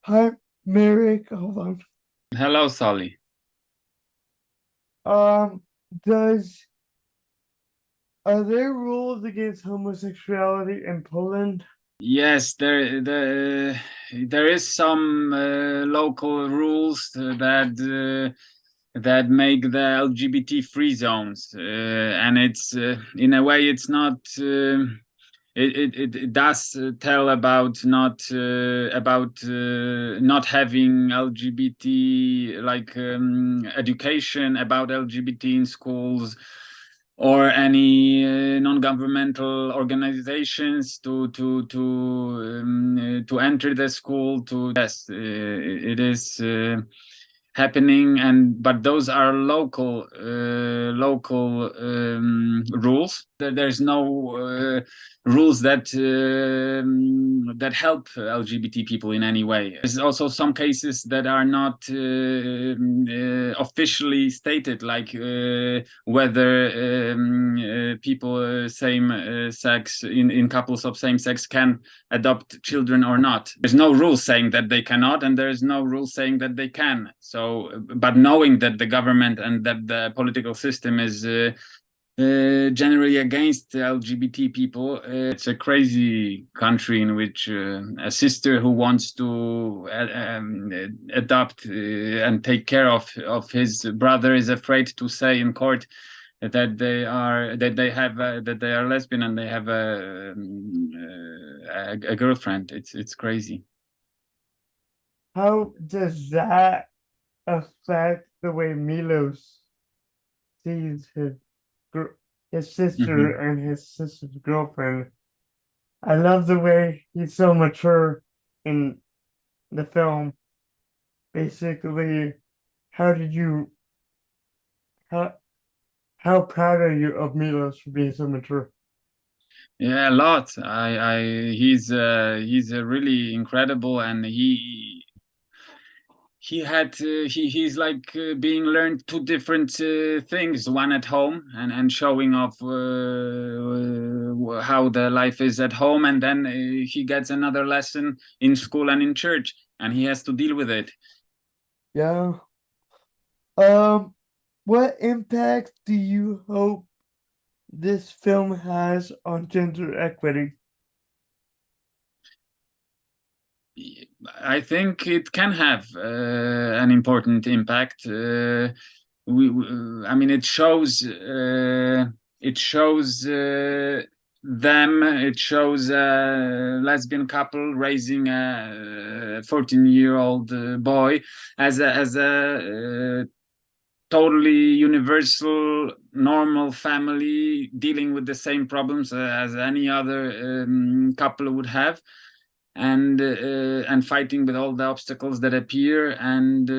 Hi, Marek. Hold on. Hello, Solly. Um, does are there rules against homosexuality in Poland? Yes, there is some local rules that make the LGBT free zones, and it's in a way it's not. It does tell about not having LGBT like education about LGBT in schools or any non-governmental organizations to enter the school. To yes, it is happening, and but those are local rules. There's no rules that help LGBT people in any way. There's also some cases that are not officially stated, like whether people same sex in couples of same sex can adopt children or not. There's no rule saying that they cannot, and there's no rule saying that they can. So, but knowing that the government and that the political system is generally against LGBT people. It's a crazy country in which a sister who wants to adopt and take care of his brother is afraid to say in court that they are lesbian and they have a girlfriend. It's crazy. How does that affect the way Milosz sees his sister Mhm. and his sister's girlfriend? I love the way he's so mature in the film. Basically, how did you how how proud are you of Milosz for being so mature? Yeah, a lot. He's really incredible, and he had he's like being learned two different things, one at home and showing off how the life is at home, and then he gets another lesson in school and in church, and he has to deal with it. Yeah. Um, what impact do you hope this film has on gender equity? I think it can have an important impact. I mean, it shows them. It shows a lesbian couple raising a 14-year-old boy as a totally universal, normal family dealing with the same problems as any other couple would have, and fighting with all the obstacles that appear, and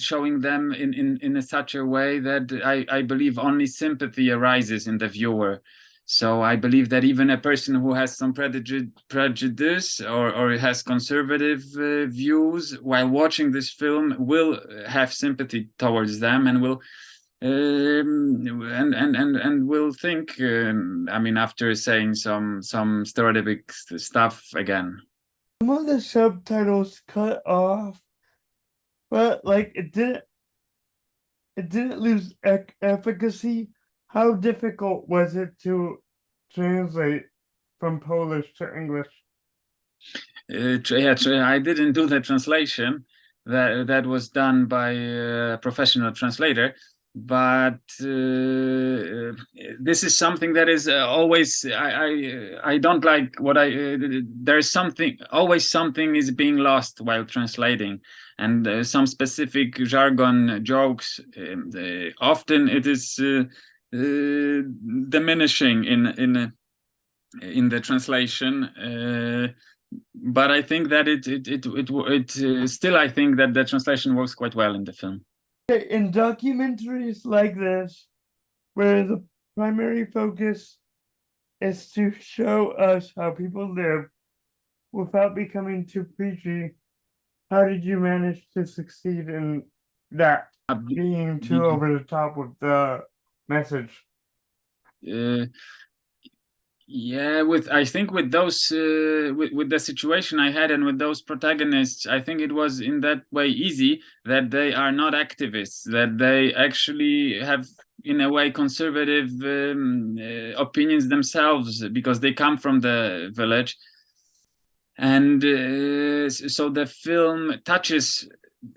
showing them in a such a way that I believe only sympathy arises in the viewer. So I believe that even a person who has some prejudice or has conservative views while watching this film will have sympathy towards them and will and will think I mean, after saying some stereotypic stuff again. Some of the subtitles cut off, but like it didn't lose efficacy. How difficult was it to translate from Polish to English? Yeah, I didn't do the translation. That was done by a professional translator. But this is something that is always I don't like what I there's something always something is being lost while translating, and some specific jargon jokes often it is diminishing in the translation. But I think that it still, I think that the translation works quite well in the film. In documentaries like this, where the primary focus is to show us how people live without becoming too preachy, how did you manage to succeed in that, being too over the top with the message? Uh, Yeah, I think with those with the situation I had and with those protagonists, I think it was in that way easy that they are not activists, that they actually have in a way conservative opinions themselves because they come from the village. And so the film touches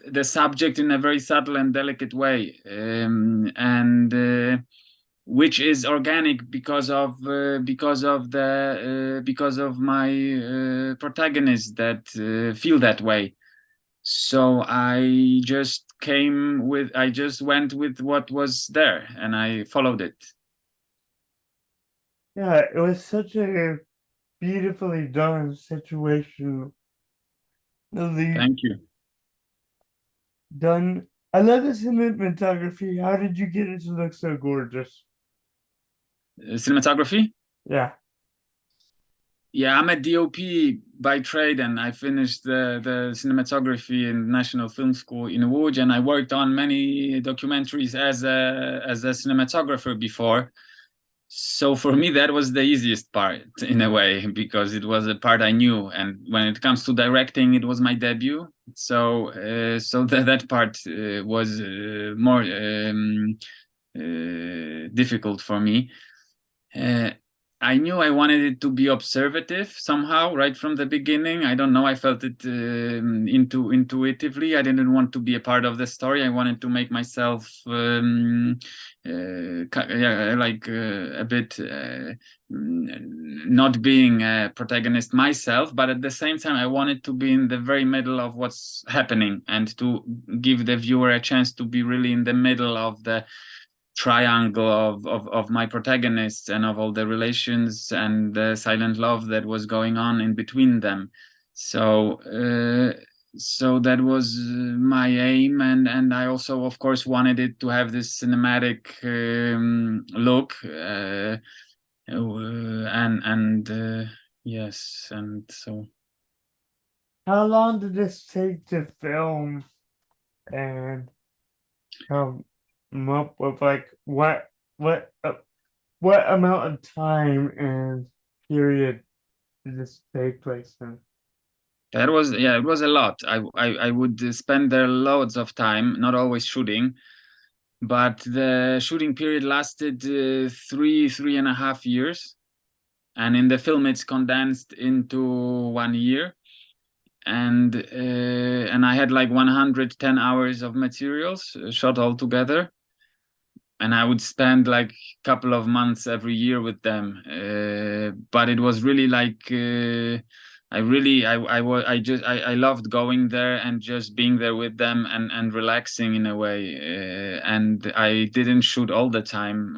the subject in a very subtle and delicate way, and which is organic because of my protagonists that feel that way. So I just went with what was there and I followed it. Yeah, it was such a beautifully done situation. Really Thank you. done. I love the cinematography. How did you get it to look so gorgeous? Cinematography. Yeah. Yeah, I'm a DOP by trade, and I finished the cinematography in National Film School in Łódź, and I worked on many documentaries as a cinematographer before. So for me, that was the easiest part in a way because it was a part I knew, and when it comes to directing, it was my debut. So that part was more difficult for me. Uh, I knew I wanted it to be observative somehow right from the beginning. I don't know. I felt it intuitively. I didn't want to be a part of the story. I wanted to make myself a bit not being a protagonist myself, but at the same time, I wanted to be in the very middle of what's happening and to give the viewer a chance to be really in the middle of the triangle of my protagonists and of all the relations and the silent love that was going on in between them. So that was my aim, and I also of course wanted it to have this cinematic look, and yes, and so How long did this take to film and come up with like what amount of time and period did this take place in? that was, yeah, it was a lot. I would spend there loads of time, not always shooting, but the shooting period lasted 3.5 years, and in the film it's condensed into 1 year, and I had like 110 hours of materials shot all together, and I would spend like a couple of months every year with them. But it was really like I loved going there and just being there with them and relaxing in a way. And I didn't shoot all the time,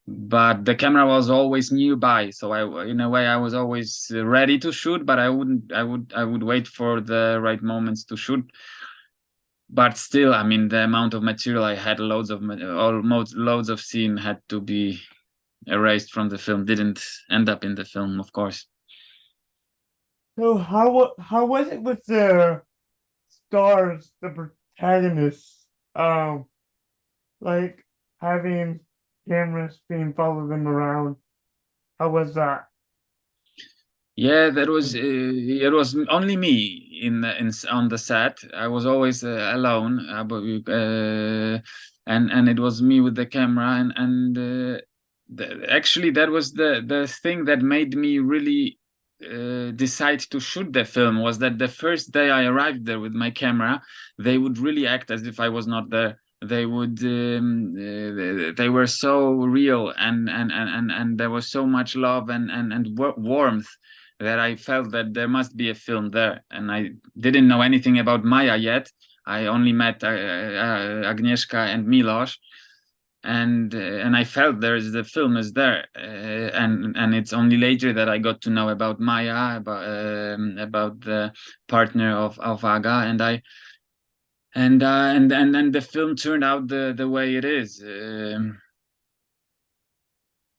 but the camera was always nearby. So in a way, I was always ready to shoot, but I would wait for the right moments to shoot. But still, I mean, the amount of material I had, almost loads of scene had to be erased from the film. Didn't end up in the film, of course. So how was it with the stars, the protagonists? Like having cameras being followed them around. How was that? Yeah, that was it was only me in on the set. I was always alone, and it was me with the camera, and actually that was the thing that made me really decide to shoot the film, was that the first day I arrived there with my camera, they would really act as if I was not there. They would they were so real, and there was so much love and warmth, that I felt that there must be a film there. And I didn't know anything about Maja yet. I only met Agnieszka and Milosz, and I felt the film is there, and it's only later that I got to know about Maja, about the partner of Aga, and the film turned out the way it is.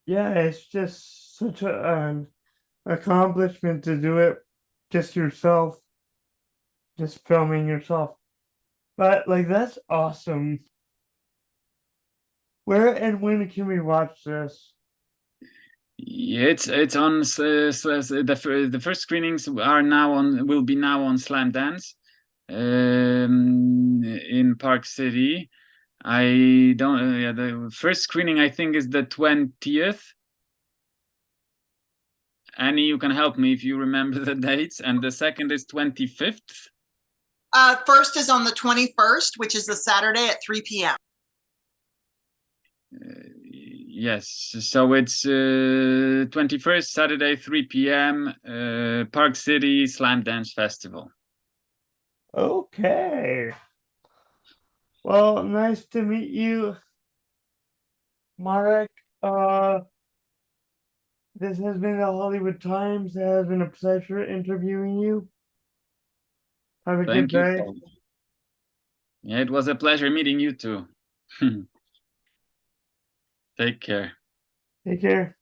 Yeah, it's just such an accomplishment to do it just yourself, just filming yourself. But like that's awesome. Where and when can we watch this? It's on the first screenings will be now on Slam Dance in Park City. I don't yeah, the first screening I think is the 20th. Annie, you can help me if you remember the dates. And the second is 25th. First is on the 21st, which is the Saturday at 3 p.m. Yes, so it's 21st Saturday 3 p.m. Park City Slam Dance Festival. Okay. Well, nice to meet you, Marek. This has been the Hollywood Times. It has been a pleasure interviewing you. Have a Thank good you, day. Paul. Yeah, it was a pleasure meeting you too. Take care. Take care.